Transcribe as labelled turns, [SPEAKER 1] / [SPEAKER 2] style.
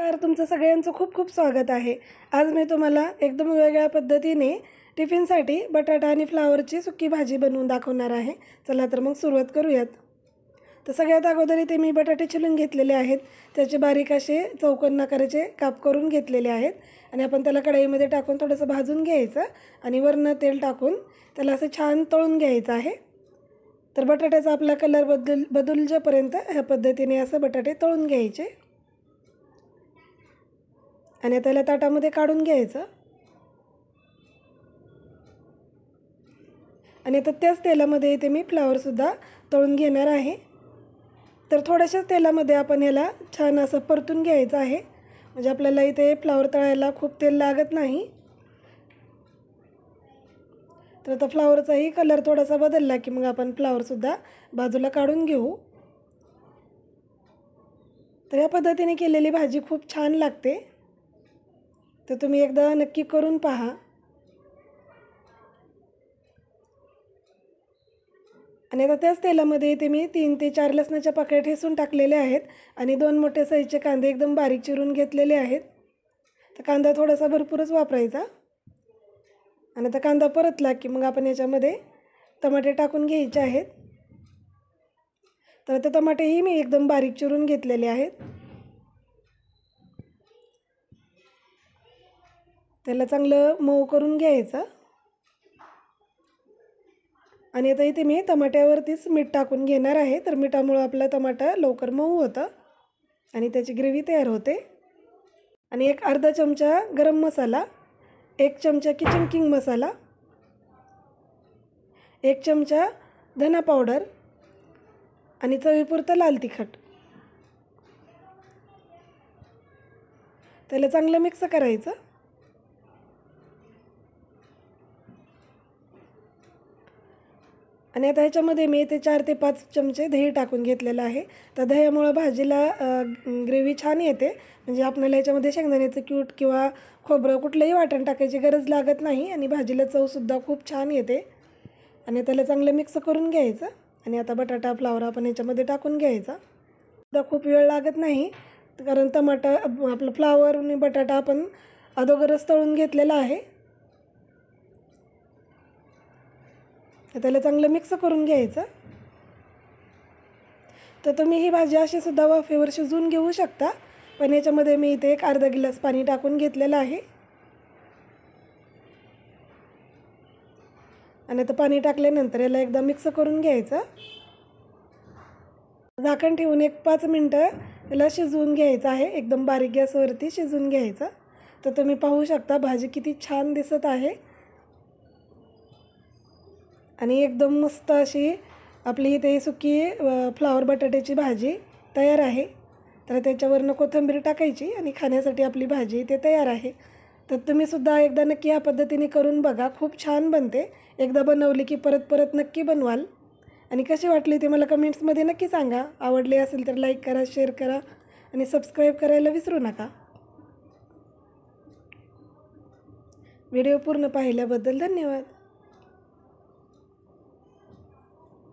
[SPEAKER 1] तर तुमचं सगळ्यांचं खूप खूप स्वागत आहे। आज मी तुम्हाला एकदम वेगळ्या पद्धतीने टिफिनसाठी बटाटा आणि फ्लावरची सुकी भाजी बनवून दाखवणार आहे। चला तर मग सुरुवात करूयात। तर सगळ्यात अगोदर इथे मी बटाटे चिरून घेतलेले आहेत। त्याचे बारीक असे चौकोन आकाराचे काप करून घेतलेले आहेत आणि आपण त्याला कढईमध्ये टाकून थोडंसं भाजून घ्यायचं आणि वरून तेल टाकून त्याला असं छान तळून घ्यायचं आहे। तर बटाट्याचा आपला कलर बदलजेपर्यंत ह्या पद्धतीने असं बटाटे तळून घ्यायचे आणि त्याला ताटामध्ये काढून घ्यायचं आणि आता त्याच तेलामध्ये इथे मी फ्लावरसुद्धा तळून घेणार आहे। तर थोड्याशाच तेलामध्ये आपण याला छान असं परतून घ्यायचं आहे, म्हणजे आपल्याला इथे फ्लावर तळायला खूप तेल लागत नाही। तर आता फ्लावरचाही कलर थोडासा बदलला की मग आपण फ्लावरसुद्धा बाजूला काढून घेऊ। तर या पद्धतीने केलेली भाजी खूप छान लागते, तर तुम्ही एकदा नक्की करून पहा। आणि आता त्याच तेलामध्ये इथे मी 3 ते 4 लसणाच्या पाकळ्या ठेचून टाकलेल्या आहेत आणि 2 मोठे साईजचे कांदे एकदम बारीक चिरून घेतलेले आहेत। तर कांदा थोडासा भरपूरच वापरायचा आणि आता कांदा परतला की मग आपण याच्यामध्ये टमाटे टाकून घ्यायचे आहेत। तर आता टमाटेही मी एकदम बारीक चिरून घेतलेले आहेत। त्याला चांगलं मऊ करून घ्यायचं आणि आता इथे मी टमाट्यावरतीच मीठ टाकून घेणार आहे। तर मिठामुळे आपला टमाटा लवकर मऊ होतं आणि त्याची ग्रेव्ही तयार होते। आणि एक अर्धा चमचा गरम मसाला, 1 चमचा किचन किंग मसाला, 1 चमचा धना पावडर आणि चवीपुरतं लाल तिखट, त्याला चांगलं मिक्स करायचं आणि आता ह्याच्यामध्ये मी इथे 4 ते 5 चमचे दही टाकून घेतलेलं आहे। तर दह्यामुळे भाजीला ग्रेव्ही छान येते, म्हणजे आपल्याला याच्यामध्ये शेंगदाण्याचं कूट किंवा खोबरं कुठलंही वाटण टाकायची गरज लागत नाही आणि भाजीला चवसुद्धा खूप छान येते। आणि त्याला चांगलं मिक्स करून घ्यायचं आणि आता बटाटा फ्लावर आपण याच्यामध्ये टाकून घ्यायचा। तर खूप वेळ लागत नाही, कारण टमाटर आपलं फ्लावर आणि बटाटा आपण अगोदरच तळून घेतलेला आहे। त्याला चांगलं मिक्स करून घ्यायचं। तर तुम्ही ही भाजी अशी सुद्धा वाफेवर शिजवून घेऊ शकता, पण याच्यामध्ये मी इथे एक अर्धा ग्लास पाणी टाकून घेतलेलं आहे आणि आता पाणी टाकल्यानंतर याला एकदा मिक्स करून घ्यायचं। झाकण ठेवून एक 5 मिनटं याला शिजवून घ्यायचं आहे, एकदम बारीक गॅसवरती शिजवून घ्यायचं। तर तुम्ही पाहू शकता भाजी किती छान दिसत आहे आणि एकदम मस्त अशी आपली इथे सुकी फ्लावर बटाट्याची भाजी तयार आहे। तर त्याच्यावरनं कोथिंबीर टाकायची आणि खाण्यासाठी आपली भाजी इथे तयार आहे। तर तुम्हीसुद्धा एकदा नक्की या पद्धतीने करून बघा, खूप छान बनते। एकदा बनवली की परत परत नक्की बनवाल आणि कशी वाटली ते मला कमेंट्समध्ये नक्की सांगा। आवडले असेल तर लाईक करा, शेअर करा आणि सबस्क्राईब करायला विसरू नका। व्हिडिओ पूर्ण पाहिल्याबद्दल धन्यवाद।